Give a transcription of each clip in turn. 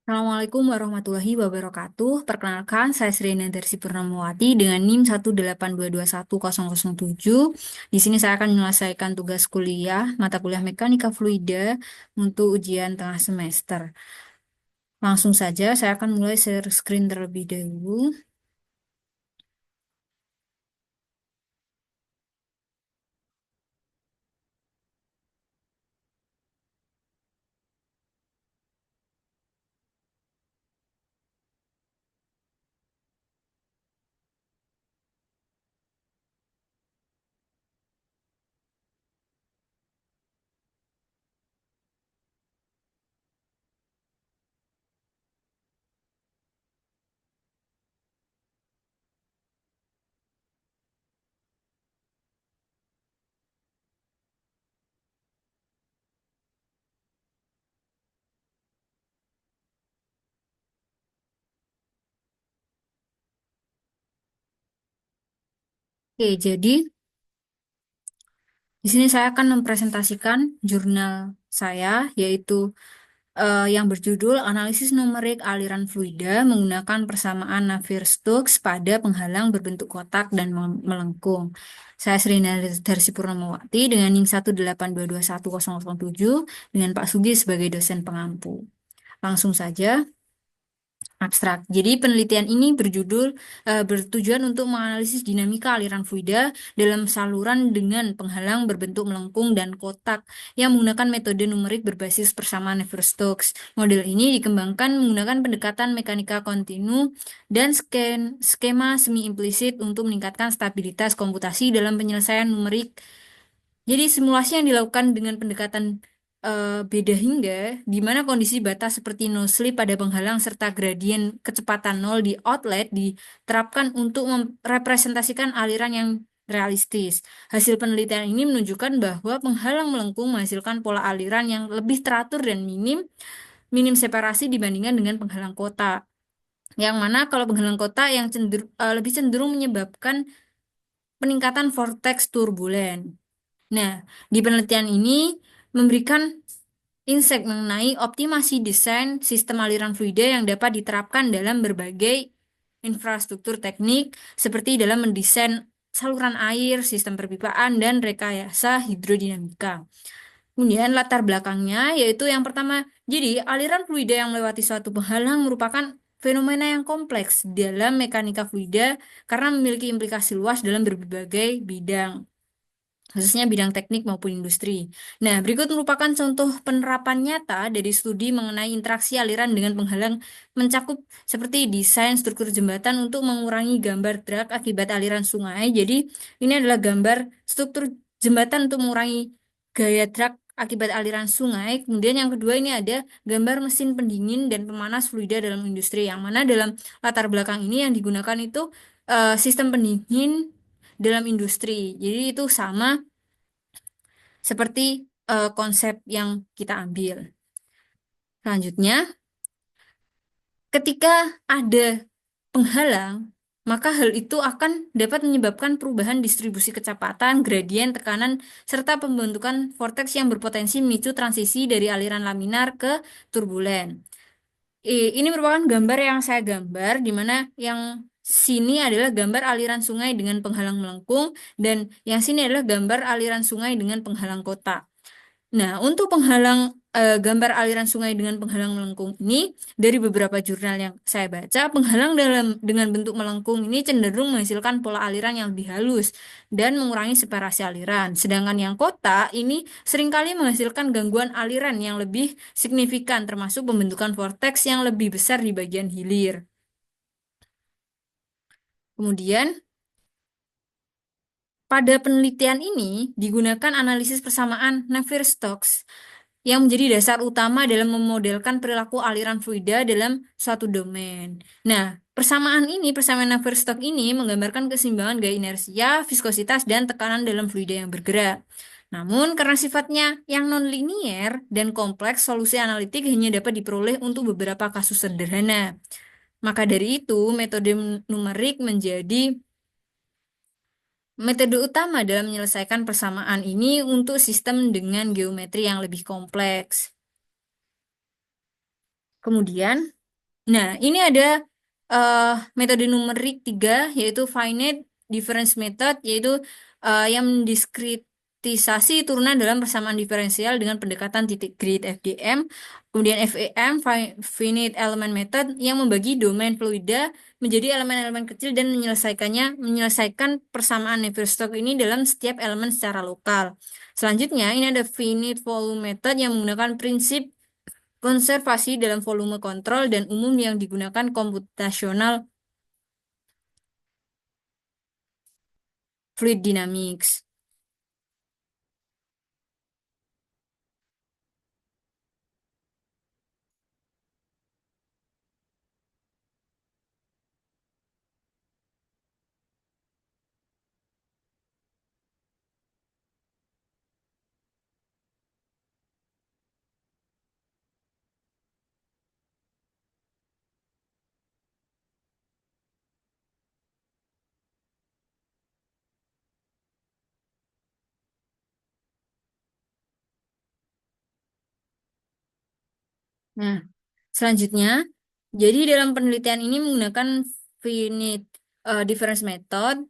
Assalamualaikum warahmatullahi wabarakatuh. Perkenalkan, saya Sri Nandarsi Purnamawati dengan NIM 182210007. Di sini saya akan menyelesaikan tugas kuliah, mata kuliah Mekanika Fluida untuk ujian tengah semester. Langsung saja, saya akan mulai share screen terlebih dahulu. Oke, jadi di sini saya akan mempresentasikan jurnal saya, yaitu yang berjudul Analisis Numerik Aliran Fluida menggunakan persamaan Navier-Stokes pada penghalang berbentuk kotak dan melengkung. Saya Sri Darsi Purnamawati dengan NIM 182210007 dengan Pak Sugi sebagai dosen pengampu. Langsung saja. Abstrak. Jadi penelitian ini bertujuan untuk menganalisis dinamika aliran fluida dalam saluran dengan penghalang berbentuk melengkung dan kotak yang menggunakan metode numerik berbasis persamaan Navier-Stokes. Model ini dikembangkan menggunakan pendekatan mekanika kontinu dan skema semi-implisit untuk meningkatkan stabilitas komputasi dalam penyelesaian numerik. Jadi simulasi yang dilakukan dengan pendekatan beda hingga, di mana kondisi batas seperti no slip pada penghalang serta gradien kecepatan nol di outlet diterapkan untuk merepresentasikan aliran yang realistis. Hasil penelitian ini menunjukkan bahwa penghalang melengkung menghasilkan pola aliran yang lebih teratur dan minim separasi dibandingkan dengan penghalang kota. Yang mana kalau penghalang kota yang lebih cenderung menyebabkan peningkatan vortex turbulen. Nah, di penelitian ini memberikan insight mengenai optimasi desain sistem aliran fluida yang dapat diterapkan dalam berbagai infrastruktur teknik, seperti dalam mendesain saluran air, sistem perpipaan, dan rekayasa hidrodinamika. Kemudian latar belakangnya yaitu yang pertama, jadi aliran fluida yang melewati suatu penghalang merupakan fenomena yang kompleks dalam mekanika fluida karena memiliki implikasi luas dalam berbagai bidang, khususnya bidang teknik maupun industri. Nah, berikut merupakan contoh penerapan nyata dari studi mengenai interaksi aliran dengan penghalang mencakup seperti desain struktur jembatan untuk mengurangi gambar drag akibat aliran sungai. Jadi, ini adalah gambar struktur jembatan untuk mengurangi gaya drag akibat aliran sungai. Kemudian yang kedua ini ada gambar mesin pendingin dan pemanas fluida dalam industri, yang mana dalam latar belakang ini yang digunakan itu sistem pendingin dalam industri. Jadi itu sama seperti konsep yang kita ambil. Selanjutnya, ketika ada penghalang, maka hal itu akan dapat menyebabkan perubahan distribusi kecepatan, gradien, tekanan, serta pembentukan vortex yang berpotensi memicu transisi dari aliran laminar ke turbulen. Ini merupakan gambar yang saya gambar, di mana yang sini adalah gambar aliran sungai dengan penghalang melengkung, dan yang sini adalah gambar aliran sungai dengan penghalang kota. Nah, untuk gambar aliran sungai dengan penghalang melengkung ini, dari beberapa jurnal yang saya baca, penghalang dengan bentuk melengkung ini cenderung menghasilkan pola aliran yang lebih halus dan mengurangi separasi aliran. Sedangkan yang kota ini seringkali menghasilkan gangguan aliran yang lebih signifikan, termasuk pembentukan vortex yang lebih besar di bagian hilir. Kemudian, pada penelitian ini digunakan analisis persamaan Navier-Stokes yang menjadi dasar utama dalam memodelkan perilaku aliran fluida dalam suatu domain. Nah, persamaan Navier-Stokes ini menggambarkan keseimbangan gaya inersia, viskositas, dan tekanan dalam fluida yang bergerak. Namun, karena sifatnya yang non-linier dan kompleks, solusi analitik hanya dapat diperoleh untuk beberapa kasus sederhana. Maka dari itu, metode numerik menjadi metode utama dalam menyelesaikan persamaan ini untuk sistem dengan geometri yang lebih kompleks. Kemudian, Nah, ini ada eh, metode numerik tiga, yaitu finite difference method, yaitu yang mendiskritisasi turunan dalam persamaan diferensial dengan pendekatan titik grid FDM. Kemudian FEM, finite element method, yang membagi domain fluida menjadi elemen-elemen kecil dan menyelesaikan persamaan Navier-Stokes ini dalam setiap elemen secara lokal. Selanjutnya, ini ada finite volume method yang menggunakan prinsip konservasi dalam volume kontrol dan umum yang digunakan computational fluid dynamics. Nah, selanjutnya, jadi dalam penelitian ini menggunakan finite difference method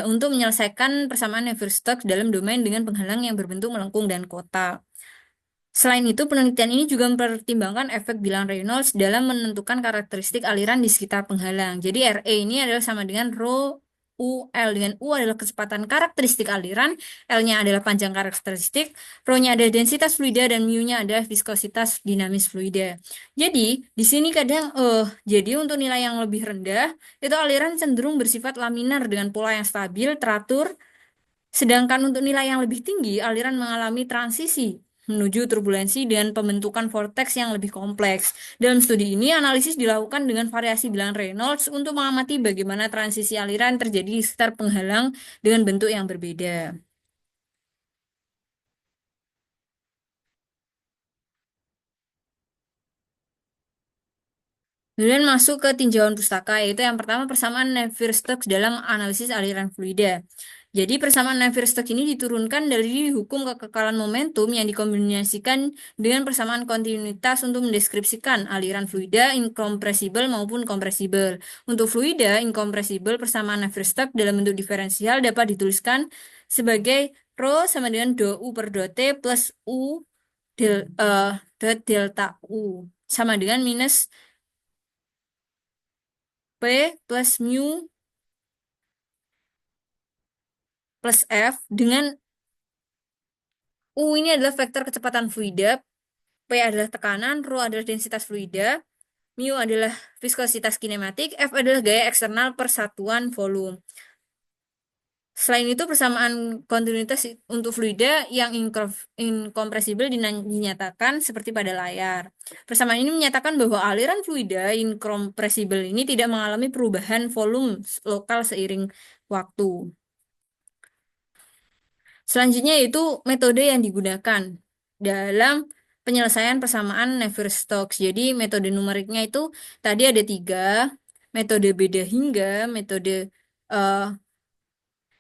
untuk menyelesaikan persamaan Navier-Stokes dalam domain dengan penghalang yang berbentuk melengkung dan kotak. Selain itu, penelitian ini juga mempertimbangkan efek bilang Reynolds dalam menentukan karakteristik aliran di sekitar penghalang. Jadi RE ini adalah sama dengan rho UL, dengan U adalah kecepatan karakteristik aliran, L-nya adalah panjang karakteristik, rho-nya adalah densitas fluida, dan mu-nya adalah viskositas dinamis fluida. Jadi, di sini kadang, jadi untuk nilai yang lebih rendah, itu aliran cenderung bersifat laminar dengan pola yang stabil, teratur, sedangkan untuk nilai yang lebih tinggi, aliran mengalami transisi menuju turbulensi dan pembentukan vortex yang lebih kompleks. Dalam studi ini, analisis dilakukan dengan variasi bilangan Reynolds untuk mengamati bagaimana transisi aliran terjadi di sekitar penghalang dengan bentuk yang berbeda. Kemudian masuk ke tinjauan pustaka, yaitu yang pertama persamaan Navier-Stokes dalam analisis aliran fluida. Jadi persamaan Navier-Stokes ini diturunkan dari hukum kekekalan momentum yang dikombinasikan dengan persamaan kontinuitas untuk mendeskripsikan aliran fluida incompressible maupun kompresibel. Untuk fluida incompressible, persamaan Navier-Stokes dalam bentuk diferensial dapat dituliskan sebagai rho sama dengan do U per do T plus U dot delta U sama dengan minus P plus mu plus F, dengan U ini adalah vektor kecepatan fluida, P adalah tekanan, rho adalah densitas fluida, mu adalah viskositas kinematik, F adalah gaya eksternal per satuan volume. Selain itu, persamaan kontinuitas untuk fluida yang incompressible dinyatakan seperti pada layar. Persamaan ini menyatakan bahwa aliran fluida incompressible ini tidak mengalami perubahan volume lokal seiring waktu. Selanjutnya yaitu metode yang digunakan dalam penyelesaian persamaan Navier-Stokes. Jadi metode numeriknya itu tadi ada tiga, metode beda hingga, metode eh,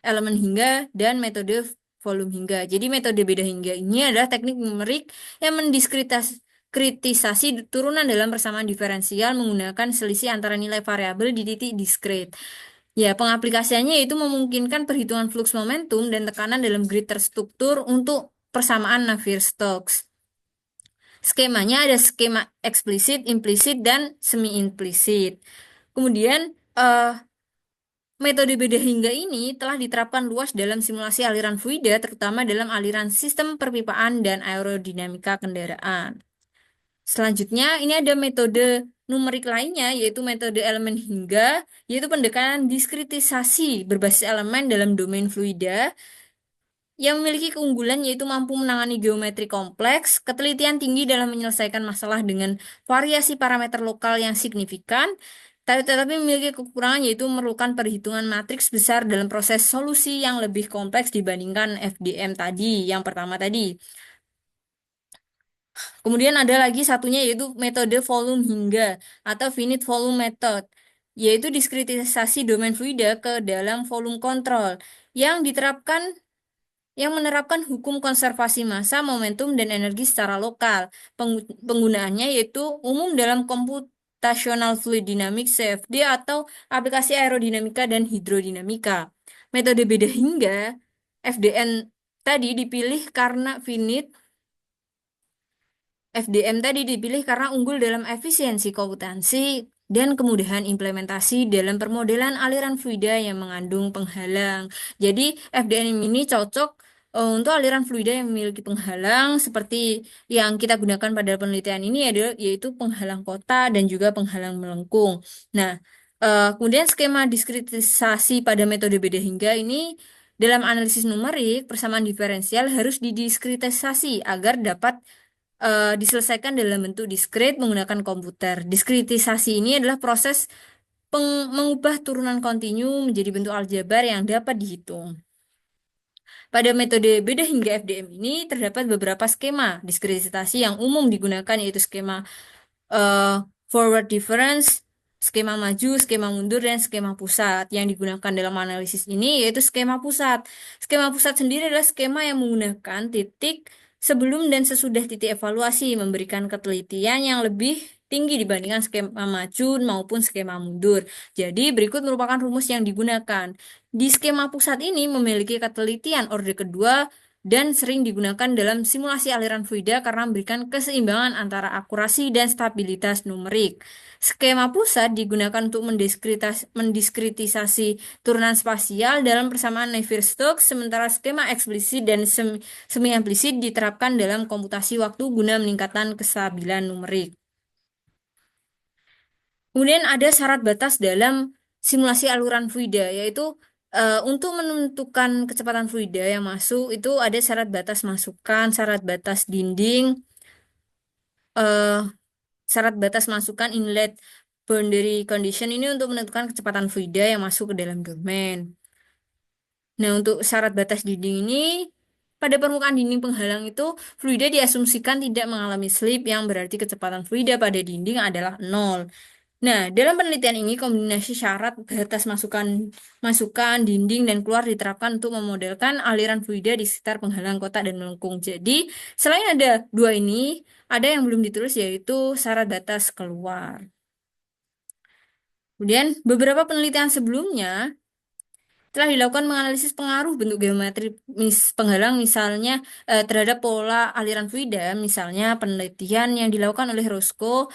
elemen hingga, dan metode volume hingga. Jadi metode beda hingga ini adalah teknik numerik yang kritisasi turunan dalam persamaan diferensial menggunakan selisih antara nilai variabel di titik diskrit. Ya, pengaplikasiannya itu memungkinkan perhitungan fluks momentum dan tekanan dalam grid terstruktur untuk persamaan Navier-Stokes. Skemanya ada skema eksplisit, implisit, dan semi-implisit. Kemudian, metode beda hingga ini telah diterapkan luas dalam simulasi aliran fluida, terutama dalam aliran sistem perpipaan dan aerodinamika kendaraan. Selanjutnya, ini ada metode numerik lainnya, yaitu metode elemen hingga, yaitu pendekatan diskritisasi berbasis elemen dalam domain fluida yang memiliki keunggulan yaitu mampu menangani geometri kompleks, ketelitian tinggi dalam menyelesaikan masalah dengan variasi parameter lokal yang signifikan, tetapi memiliki kekurangan yaitu memerlukan perhitungan matriks besar dalam proses solusi yang lebih kompleks dibandingkan FDM tadi, yang pertama tadi. Kemudian ada lagi satunya yaitu metode volume hingga atau finite volume method, yaitu diskritisasi domain fluida ke dalam volume kontrol yang diterapkan yang menerapkan hukum konservasi massa, momentum, dan energi secara lokal. Penggunaannya yaitu umum dalam Gravitational Fluid Dynamics CFD atau aplikasi aerodinamika dan hidrodinamika. Metode beda hingga FDN tadi dipilih karena FDM tadi dipilih karena unggul dalam efisiensi komputansi dan kemudahan implementasi dalam permodelan aliran fluida yang mengandung penghalang. Jadi FDM ini cocok untuk aliran fluida yang memiliki penghalang seperti yang kita gunakan pada penelitian ini adalah yaitu penghalang kota dan juga penghalang melengkung. Nah, kemudian skema diskritisasi pada metode beda hingga ini dalam analisis numerik persamaan diferensial harus didiskritisasi agar dapat diselesaikan dalam bentuk diskrit menggunakan komputer. Diskritisasi ini adalah proses mengubah turunan kontinu menjadi bentuk aljabar yang dapat dihitung. Pada metode beda hingga FDM ini terdapat beberapa skema diskritisasi yang umum digunakan yaitu skema eh, forward difference, skema maju, skema mundur, dan skema pusat. Yang digunakan dalam analisis ini yaitu skema pusat. Skema pusat sendiri adalah skema yang menggunakan titik sebelum dan sesudah titik evaluasi, memberikan ketelitian yang lebih tinggi dibandingkan skema maju maupun skema mundur. Jadi, berikut merupakan rumus yang digunakan. Di skema pusat ini memiliki ketelitian orde kedua dan sering digunakan dalam simulasi aliran fluida karena memberikan keseimbangan antara akurasi dan stabilitas numerik. Skema pusat digunakan untuk mendiskritisasi turunan spasial dalam persamaan Navier-Stokes, sementara skema eksplisit dan semi-implisit diterapkan dalam komputasi waktu guna meningkatkan kestabilan numerik. Kemudian ada syarat batas dalam simulasi aliran fluida, yaitu untuk menentukan kecepatan fluida yang masuk itu ada syarat batas masukan, syarat batas dinding, eh, syarat batas masukan inlet boundary condition ini untuk menentukan kecepatan fluida yang masuk ke dalam domain. Nah, untuk syarat batas dinding ini pada permukaan dinding penghalang itu fluida diasumsikan tidak mengalami slip yang berarti kecepatan fluida pada dinding adalah 0. Nah, dalam penelitian ini kombinasi syarat batas masukan dinding dan keluar diterapkan untuk memodelkan aliran fluida di sekitar penghalang kotak dan melengkung. Jadi, selain ada dua ini, ada yang belum ditulis yaitu syarat batas keluar. Kemudian, beberapa penelitian sebelumnya telah dilakukan menganalisis pengaruh bentuk geometri penghalang misalnya terhadap pola aliran fluida, misalnya penelitian yang dilakukan oleh Roscoe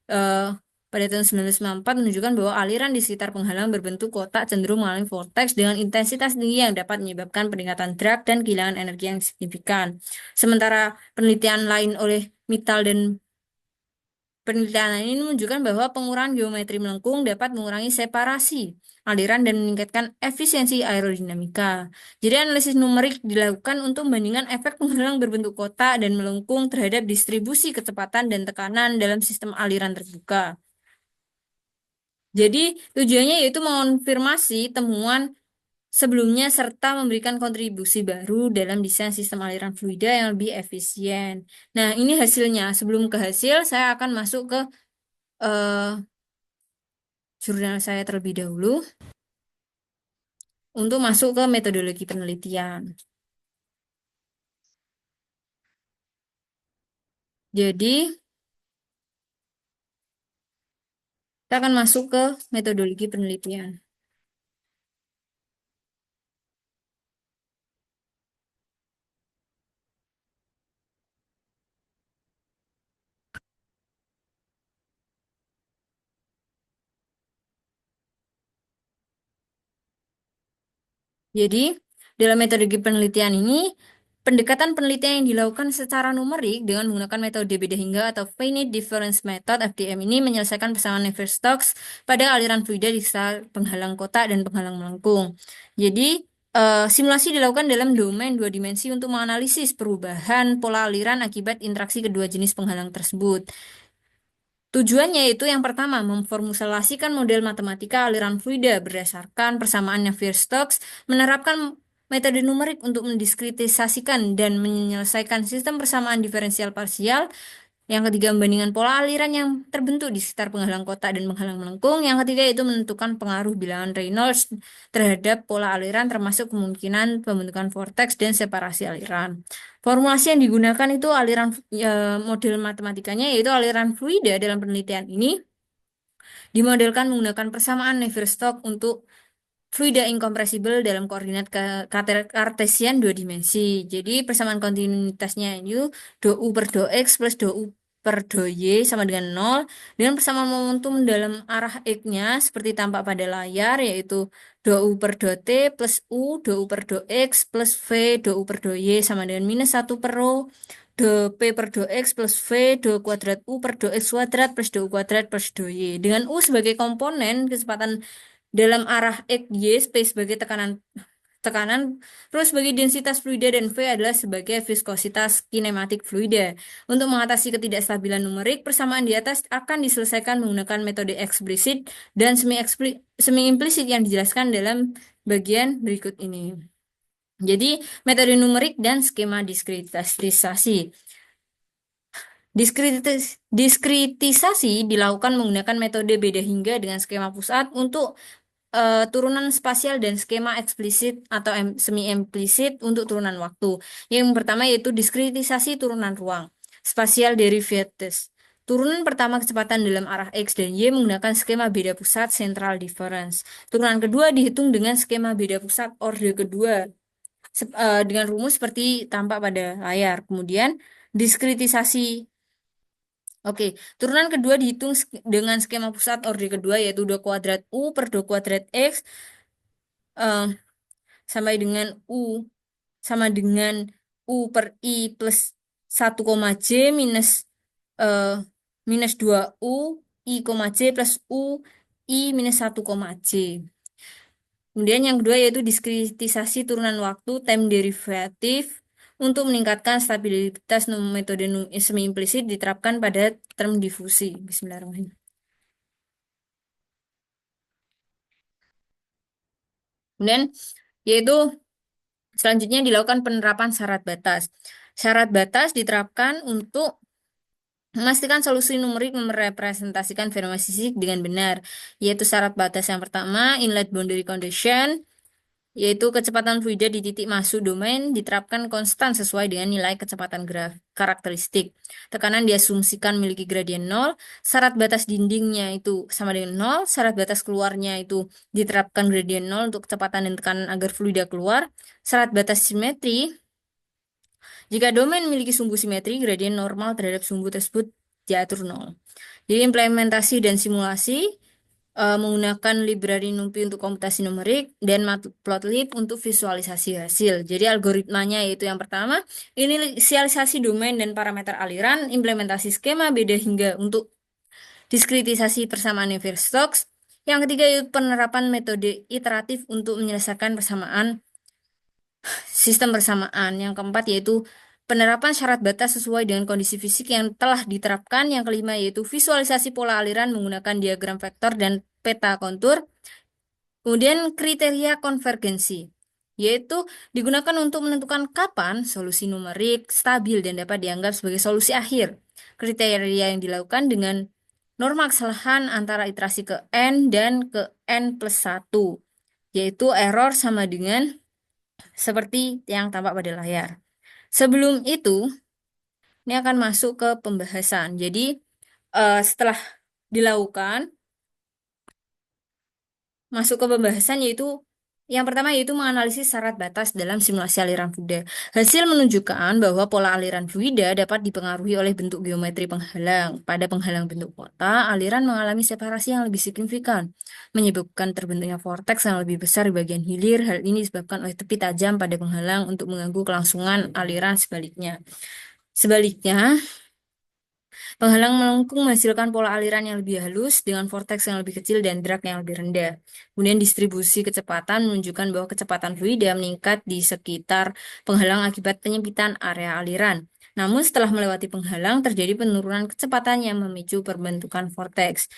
eh, pada tahun 1994 menunjukkan bahwa aliran di sekitar penghalang berbentuk kotak cenderung mengalami vortex dengan intensitas tinggi yang dapat menyebabkan peningkatan drag dan kehilangan energi yang signifikan. Sementara penelitian lain oleh Mittal dan penelitian ini menunjukkan bahwa pengurangan geometri melengkung dapat mengurangi separasi aliran dan meningkatkan efisiensi aerodinamika. Jadi analisis numerik dilakukan untuk membandingkan efek penghalang berbentuk kotak dan melengkung terhadap distribusi kecepatan dan tekanan dalam sistem aliran terbuka. Jadi tujuannya yaitu mengonfirmasi temuan sebelumnya serta memberikan kontribusi baru dalam desain sistem aliran fluida yang lebih efisien. Nah, ini hasilnya. Sebelum ke hasil, saya akan masuk ke eh, jurnal saya terlebih dahulu untuk masuk ke metodologi penelitian. Jadi, kita akan masuk ke metodologi penelitian. Jadi, dalam metodologi penelitian ini, pendekatan penelitian yang dilakukan secara numerik dengan menggunakan metode beda hingga atau finite difference method FDM ini menyelesaikan persamaan Navier-Stokes pada aliran fluida di sekitar penghalang kotak dan penghalang melengkung. Jadi, simulasi dilakukan dalam domain dua dimensi untuk menganalisis perubahan pola aliran akibat interaksi kedua jenis penghalang tersebut. Tujuannya itu yang pertama, memformulasikan model matematika aliran fluida berdasarkan persamaan Navier-Stokes, menerapkan metode numerik untuk mendiskritisasikan dan menyelesaikan sistem persamaan diferensial parsial. Yang ketiga, membandingkan pola aliran yang terbentuk di sekitar penghalang kotak dan penghalang melengkung. Yang ketiga, itu menentukan pengaruh bilangan Reynolds terhadap pola aliran, termasuk kemungkinan pembentukan vortex dan separasi aliran. Formulasi yang digunakan itu aliran model matematikanya yaitu aliran fluida dalam penelitian ini Dimodelkan menggunakan persamaan Navier-Stokes untuk fluida incompressible dalam koordinat kartesian dua dimensi. Jadi persamaan kontinuitasnya itu dou per dou x plus dou per dou y sama dengan nol. Dengan persamaan momentum dalam arah x-nya seperti tampak pada layar, yaitu dou per dou t plus u dou per dou x plus v dou per dou y sama dengan minus 1 per rho dou p per dou x plus v dou kuadrat u per dou x kuadrat plus dou kuadrat plus dou y. Dengan u sebagai komponen kecepatan dalam arah X, Y sebagai tekanan tekanan, terus sebagai densitas fluida dan V adalah sebagai viskositas kinematik fluida. Untuk mengatasi ketidakstabilan numerik, persamaan di atas akan diselesaikan menggunakan metode eksplisit dan semi implisit yang dijelaskan dalam bagian berikut ini. Jadi, metode numerik dan skema diskritisasi. Diskritisasi dilakukan menggunakan metode beda hingga dengan skema pusat untuk turunan spasial dan skema eksplisit atau semi implisit untuk turunan waktu. Yang pertama yaitu diskritisasi turunan ruang, spatial derivatives. Turunan pertama kecepatan dalam arah X dan Y menggunakan skema beda pusat central difference. Turunan kedua dihitung dengan skema beda pusat orde kedua dengan rumus seperti tampak pada layar. Kemudian diskritisasi. Oke, turunan kedua dihitung dengan skema pusat orde kedua yaitu dou kuadrat U per dou kuadrat X eh, sampai dengan U sama dengan U per I plus 1, J minus eh, minus 2U I, J plus U I minus 1, J. Kemudian yang kedua yaitu diskritisasi turunan waktu time derivative untuk meningkatkan stabilitas metode semi implisit diterapkan pada term difusi. Bismillahirrahmanirrahim. Kemudian yaitu selanjutnya dilakukan penerapan syarat batas. Syarat batas diterapkan untuk memastikan solusi numerik merepresentasikan fenomena fisik dengan benar, yaitu syarat batas yang pertama, inlet boundary condition, yaitu kecepatan fluida di titik masuk domain diterapkan konstan sesuai dengan nilai kecepatan karakteristik. Tekanan diasumsikan memiliki gradien 0, syarat batas dindingnya itu sama dengan 0, syarat batas keluarnya itu diterapkan gradien 0 untuk kecepatan dan tekanan agar fluida keluar, syarat batas simetri. Jika domain memiliki sumbu simetri, gradien normal terhadap sumbu tersebut diatur 0. Jadi implementasi dan simulasi menggunakan library NumPy untuk komputasi numerik dan Matplotlib untuk visualisasi hasil. Jadi algoritmanya yaitu yang pertama, inisialisasi domain dan parameter aliran, implementasi skema beda hingga untuk diskritisasi persamaan Navier-Stokes. Yang ketiga yaitu penerapan metode iteratif untuk menyelesaikan persamaan sistem persamaan. Yang keempat yaitu penerapan syarat batas sesuai dengan kondisi fisik yang telah diterapkan. Yang kelima yaitu visualisasi pola aliran menggunakan diagram vektor dan peta kontur. Kemudian kriteria konvergensi, yaitu digunakan untuk menentukan kapan solusi numerik stabil dan dapat dianggap sebagai solusi akhir. Kriteria yang dilakukan dengan norma kesalahan antara iterasi ke N dan ke N plus 1, yaitu error sama dengan seperti yang tampak pada layar. Sebelum itu, ini akan masuk ke pembahasan. Jadi, setelah dilakukan, masuk ke pembahasan yaitu yang pertama yaitu menganalisis syarat batas dalam simulasi aliran fluida. Hasil menunjukkan bahwa pola aliran fluida dapat dipengaruhi oleh bentuk geometri penghalang. Pada penghalang bentuk kota, aliran mengalami separasi yang lebih signifikan, menyebabkan terbentuknya vortex yang lebih besar di bagian hilir. Hal ini disebabkan oleh tepi tajam pada penghalang untuk mengganggu kelangsungan aliran sebaliknya. Sebaliknya, penghalang melengkung menghasilkan pola aliran yang lebih halus dengan vortex yang lebih kecil dan drag yang lebih rendah. Kemudian distribusi kecepatan menunjukkan bahwa kecepatan fluida meningkat di sekitar penghalang akibat penyempitan area aliran. Namun setelah melewati penghalang terjadi penurunan kecepatan yang memicu perbentukan vortex.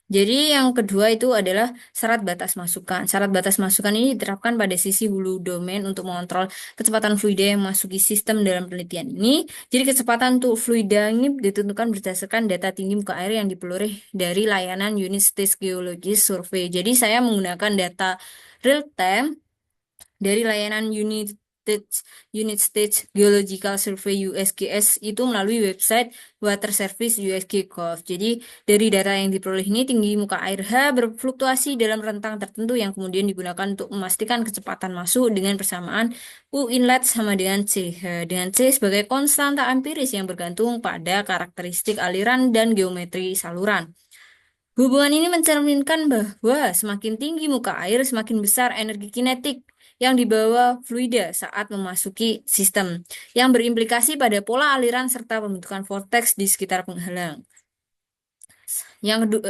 Jadi yang kedua itu adalah syarat batas masukan. Syarat batas masukan ini diterapkan pada sisi hulu domain untuk mengontrol kecepatan fluida yang memasuki sistem dalam penelitian ini. Jadi kecepatan untuk fluida ini ditentukan berdasarkan data tinggi muka air yang diperoleh dari layanan unit stage geologis survey. Jadi saya menggunakan data real time dari layanan unit United States Geological Survey USGS itu melalui website Water Service USG Gov. Jadi dari data yang diperoleh ini tinggi muka air H berfluktuasi dalam rentang tertentu yang kemudian digunakan untuk memastikan kecepatan masuk dengan persamaan U inlet sama dengan CH, dengan C sebagai konstanta empiris yang bergantung pada karakteristik aliran dan geometri saluran. Hubungan ini mencerminkan bahwa semakin tinggi muka air, semakin besar energi kinetik yang dibawa fluida saat memasuki sistem, yang berimplikasi pada pola aliran serta pembentukan vortex di sekitar penghalang.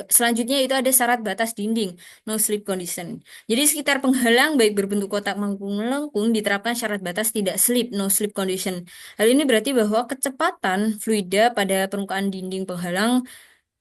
Selanjutnya itu ada syarat batas dinding, no slip condition. Jadi sekitar penghalang baik berbentuk kotak maupun melengkung diterapkan syarat batas tidak slip, no slip condition. Hal ini berarti bahwa kecepatan fluida pada permukaan dinding penghalang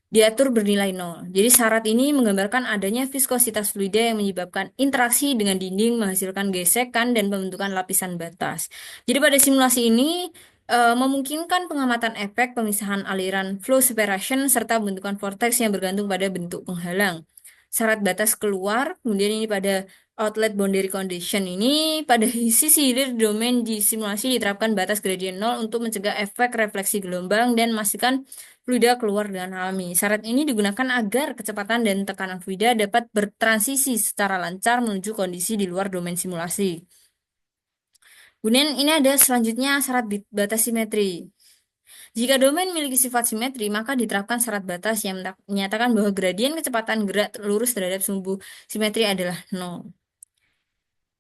diatur bernilai nol. Jadi syarat ini menggambarkan adanya viskositas fluida yang menyebabkan interaksi dengan dinding menghasilkan gesekan dan pembentukan lapisan batas. Jadi pada simulasi ini memungkinkan pengamatan efek pemisahan aliran flow separation serta pembentukan vortex yang bergantung pada bentuk penghalang. Syarat batas keluar, kemudian ini pada outlet boundary condition ini pada sisi hilir domain di simulasi diterapkan batas gradien nol untuk mencegah efek refleksi gelombang dan memastikan fluida keluar dengan alami. Syarat ini digunakan agar kecepatan dan tekanan fluida dapat bertransisi secara lancar menuju kondisi di luar domain simulasi. Kemudian ini ada selanjutnya syarat batas simetri. Jika domain memiliki sifat simetri, maka diterapkan syarat batas yang menyatakan bahwa gradien kecepatan gerak lurus terhadap sumbu simetri adalah nol.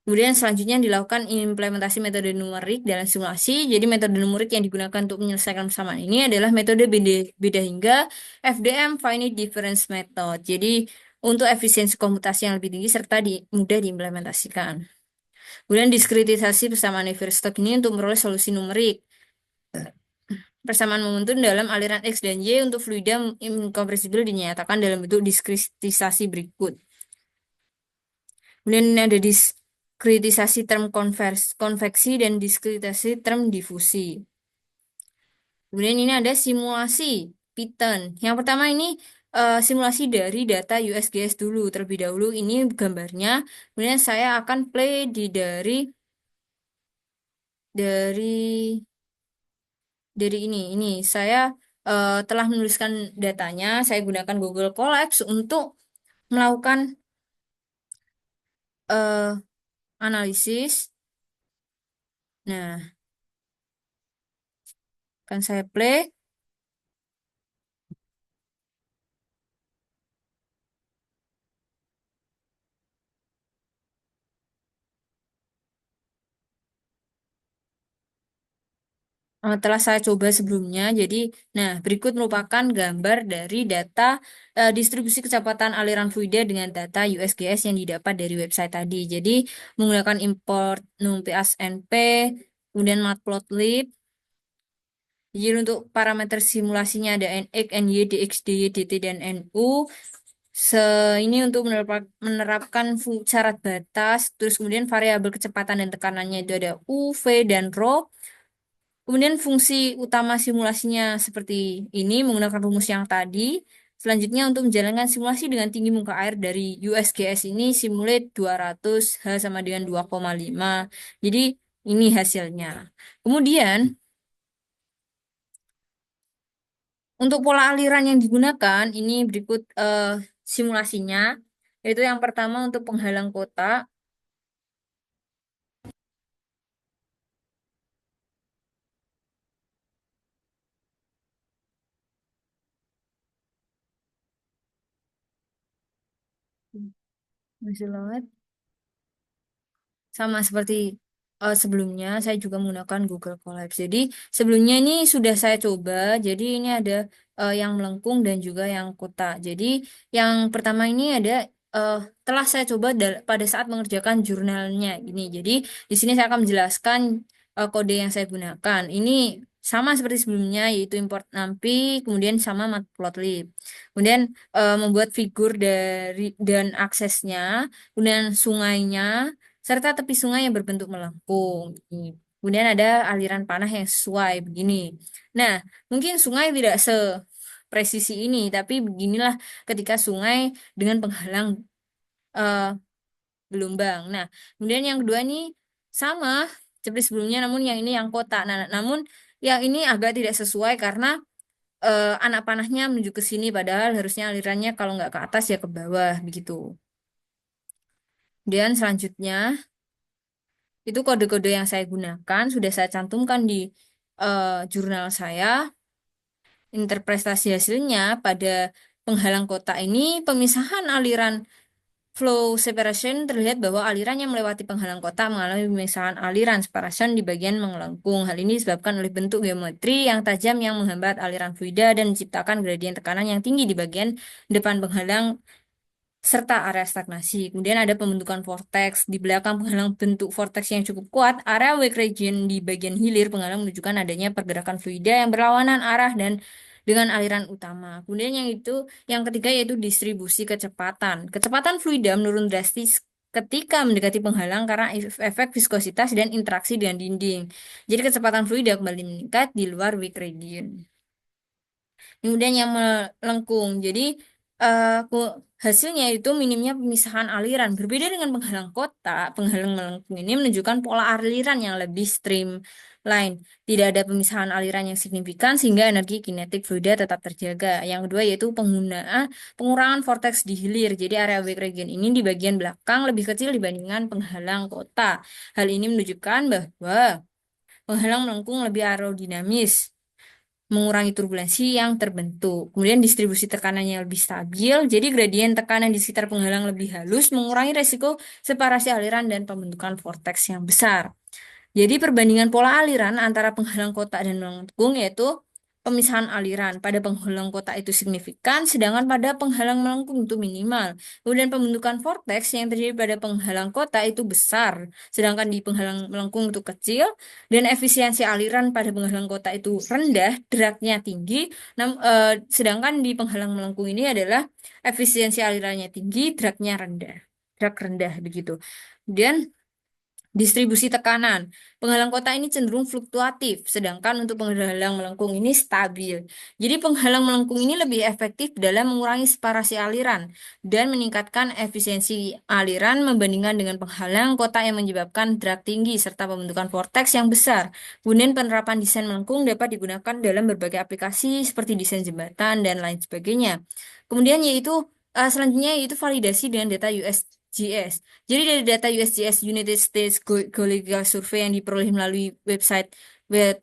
Kemudian selanjutnya dilakukan implementasi metode numerik dalam simulasi. Jadi metode numerik yang digunakan untuk menyelesaikan persamaan ini adalah metode beda hingga FDM Finite Difference Method. Jadi untuk efisiensi komputasi yang lebih tinggi serta mudah diimplementasikan. Kemudian diskritisasi persamaan Navier-Stokes ini untuk memperoleh solusi numerik. Persamaan momentum dalam aliran X dan Y untuk fluida incompressible dinyatakan dalam bentuk diskritisasi berikut. Kemudian ini ada diskritisasi term konveksi dan diskritisasi term difusi. Kemudian ini ada simulasi Python. Yang pertama ini simulasi dari data USGS dulu. Terlebih dahulu ini gambarnya. Kemudian saya akan play dari ini saya telah menuliskan datanya, saya gunakan Google Colabs untuk melakukan analisis. Nah, akan saya play. Telah saya coba sebelumnya. Jadi, nah, berikut merupakan gambar dari data distribusi kecepatan aliran fluida dengan data USGS yang didapat dari website tadi. Jadi, menggunakan import NumPy NP, kemudian matplotlib. Jadi, untuk parameter simulasinya ada NX, NY, DX, DY, DT, dan NU. Ini untuk menerapkan syarat batas, terus kemudian variabel kecepatan dan tekanannya itu ada U, V, dan Rho. Kemudian fungsi utama simulasinya seperti ini menggunakan rumus yang tadi. Selanjutnya untuk menjalankan simulasi dengan tinggi muka air dari USGS ini simulate 200 H sama dengan 2,5. Jadi ini hasilnya. Kemudian untuk pola aliran yang digunakan ini berikut simulasinya. Yaitu yang pertama untuk penghalang kota. Masih lewat. Sama seperti sebelumnya, saya juga menggunakan Google Colabs. Jadi sebelumnya ini sudah saya coba. Jadi ini ada yang melengkung dan juga yang kotak. Jadi yang pertama ini ada telah saya coba pada saat mengerjakan jurnalnya ini. Jadi di sini saya akan menjelaskan kode yang saya gunakan. Ini sama seperti sebelumnya, yaitu import NumPy, kemudian sama matplotlib. Kemudian membuat figur dari dan aksesnya, kemudian sungainya, serta tepi sungai yang berbentuk melengkung. Kemudian ada aliran panah yang sesuai begini. Nah, mungkin sungai tidak sepresisi ini, tapi beginilah ketika sungai dengan penghalang eh, gelombang. Nah, kemudian yang kedua ini sama seperti sebelumnya, namun yang ini yang kota. Nah, namun yang ini agak tidak sesuai karena anak panahnya menuju ke sini, padahal harusnya alirannya kalau nggak ke atas ya ke bawah begitu. Dan selanjutnya itu kode-kode yang saya gunakan sudah saya cantumkan di jurnal saya. Interpretasi hasilnya pada penghalang kota ini pemisahan aliran flow separation terlihat bahwa aliran yang melewati penghalang kota mengalami pemisahan aliran separation di bagian melengkung. Hal ini disebabkan oleh bentuk geometri yang tajam yang menghambat aliran fluida dan menciptakan gradien tekanan yang tinggi di bagian depan penghalang serta area stagnasi. Kemudian ada pembentukan vortex. Di belakang penghalang bentuk vortex yang cukup kuat, area wake region di bagian hilir penghalang menunjukkan adanya pergerakan fluida yang berlawanan arah dan dengan aliran utama. Kemudian yang ketiga yaitu distribusi kecepatan. Kecepatan fluida menurun drastis ketika mendekati penghalang karena efek viskositas dan interaksi dengan dinding. Jadi kecepatan fluida kembali meningkat di luar wake region. Kemudian yang melengkung. Jadi hasilnya itu minimnya pemisahan aliran. Berbeda dengan penghalang kota, penghalang melengkung ini menunjukkan pola aliran yang lebih streamline. Tidak ada pemisahan aliran yang signifikan sehingga energi kinetik fluida tetap terjaga. Yang kedua yaitu pengurangan vortex di hilir. Jadi area wake region ini di bagian belakang lebih kecil dibandingkan penghalang kota. Hal ini menunjukkan bahwa penghalang melengkung lebih aerodinamis, mengurangi turbulensi yang terbentuk. Kemudian distribusi tekanannya lebih stabil, jadi gradien tekanan di sekitar penghalang lebih halus, mengurangi resiko separasi aliran dan pembentukan vortex yang besar. Jadi perbandingan pola aliran antara penghalang kota dan melengkung yaitu pemisahan aliran. Pada penghalang kota itu signifikan, sedangkan pada penghalang melengkung itu minimal. Kemudian pembentukan vortex yang terjadi pada penghalang kota itu besar, sedangkan di penghalang melengkung itu kecil, dan efisiensi aliran pada penghalang kota itu rendah, dragnya tinggi, sedangkan di penghalang melengkung ini adalah efisiensi alirannya tinggi, dragnya rendah. Drag rendah begitu. Kemudian distribusi tekanan. Penghalang kota ini cenderung fluktuatif, sedangkan untuk penghalang melengkung ini stabil. Jadi penghalang melengkung ini lebih efektif dalam mengurangi separasi aliran dan meningkatkan efisiensi aliran membandingkan dengan penghalang kota yang menyebabkan drag tinggi serta pembentukan vortex yang besar. Kemudian penerapan desain melengkung dapat digunakan dalam berbagai aplikasi seperti desain jembatan dan lain sebagainya. Kemudian selanjutnya yaitu validasi dengan data USGS. Jadi dari data USGS United States Geological Survey yang diperoleh melalui website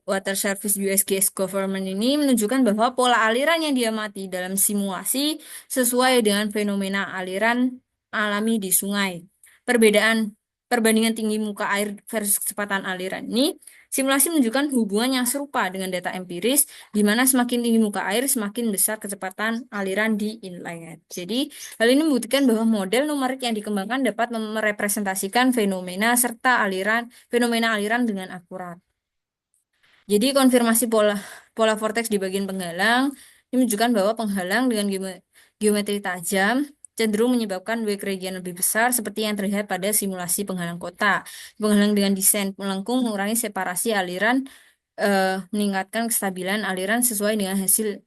Water Service USGS Government ini menunjukkan bahwa pola aliran yang diamati dalam simulasi sesuai dengan fenomena aliran alami di sungai. Perbandingan tinggi muka air versus kecepatan aliran ini, simulasi menunjukkan hubungan yang serupa dengan data empiris, di mana semakin tinggi muka air, semakin besar kecepatan aliran di inlet. Jadi, hal ini membuktikan bahwa model numerik yang dikembangkan dapat merepresentasikan fenomena aliran dengan akurat. Jadi konfirmasi pola vortex di bagian penghalang ini menunjukkan bahwa penghalang dengan geometri tajam cenderung menyebabkan wake region lebih besar seperti yang terlihat pada simulasi penghalang kota. Penghalang dengan desain melengkung mengurangi separasi aliran, meningkatkan kestabilan aliran sesuai dengan hasil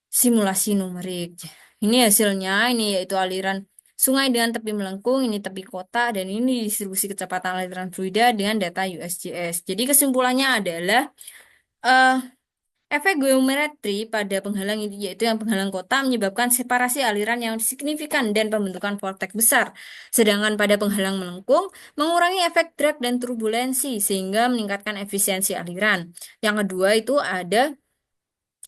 simulasi numerik. Ini hasilnya, ini yaitu aliran sungai dengan tepi melengkung, ini tepi kota, dan ini distribusi kecepatan aliran fluida dengan data USGS. Jadi kesimpulannya adalah eh, efek geometri pada penghalang ini, yaitu yang penghalang kota menyebabkan separasi aliran yang signifikan dan pembentukan vortex besar. Sedangkan pada penghalang melengkung mengurangi efek drag dan turbulensi sehingga meningkatkan efisiensi aliran. Yang kedua itu ada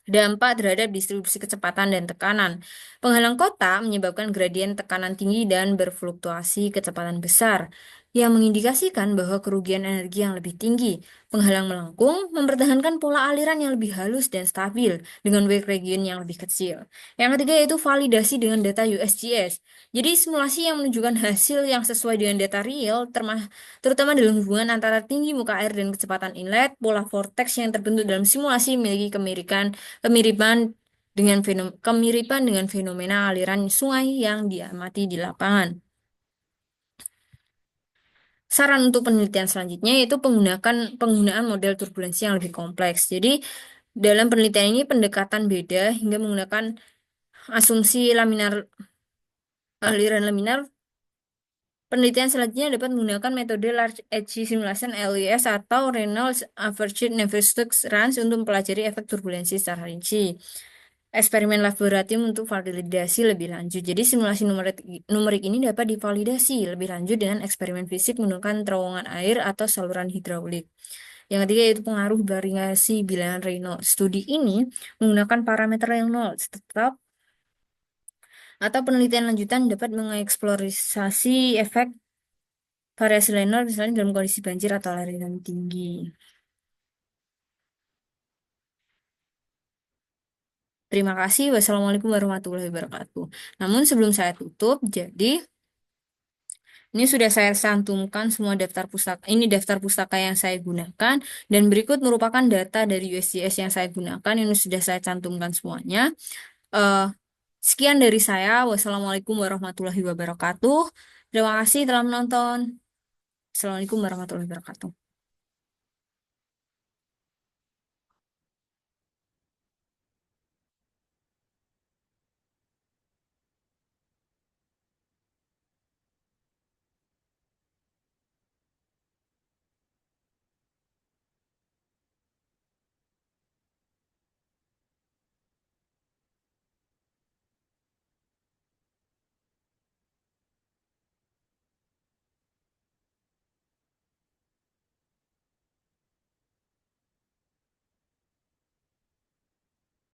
dampak terhadap distribusi kecepatan dan tekanan. Penghalang kota menyebabkan gradien tekanan tinggi dan berfluktuasi kecepatan besar, yang mengindikasikan bahwa kerugian energi yang lebih tinggi. Penghalang melengkung mempertahankan pola aliran yang lebih halus dan stabil dengan wake region yang lebih kecil. Yang ketiga yaitu validasi dengan data USGS. Jadi simulasi yang menunjukkan hasil yang sesuai dengan data real, terutama dalam hubungan antara tinggi muka air dan kecepatan inlet, pola vortex yang terbentuk dalam simulasi memiliki kemiripan dengan fenomena aliran sungai yang diamati di lapangan. Saran untuk penelitian selanjutnya yaitu penggunaan model turbulensi yang lebih kompleks. Jadi dalam penelitian ini pendekatan beda hingga menggunakan asumsi aliran laminar Penelitian selanjutnya dapat menggunakan metode Large Edge Simulation LES atau Reynolds Averaged Navier-Stokes Range untuk mempelajari efek turbulensi secara rinci. Eksperimen laboratorium untuk validasi lebih lanjut. Jadi simulasi numerik ini dapat divalidasi lebih lanjut dengan eksperimen fisik menggunakan terowongan air atau saluran hidraulik. Yang ketiga yaitu pengaruh variasi bilangan Reynolds. Studi ini menggunakan parameter Reynolds tetap atau penelitian lanjutan dapat mengeksplorasi efek variasi Reynolds misalnya dalam kondisi banjir atau aliran tinggi. Terima kasih. Wassalamualaikum warahmatullahi wabarakatuh. Namun sebelum saya tutup, jadi ini sudah saya cantumkan semua daftar pustaka. Ini daftar pustaka yang saya gunakan dan berikut merupakan data dari USGS yang saya gunakan. Ini sudah saya cantumkan semuanya. Eh, Sekian dari saya. Wassalamualaikum warahmatullahi wabarakatuh. Terima kasih telah menonton. Assalamualaikum warahmatullahi wabarakatuh.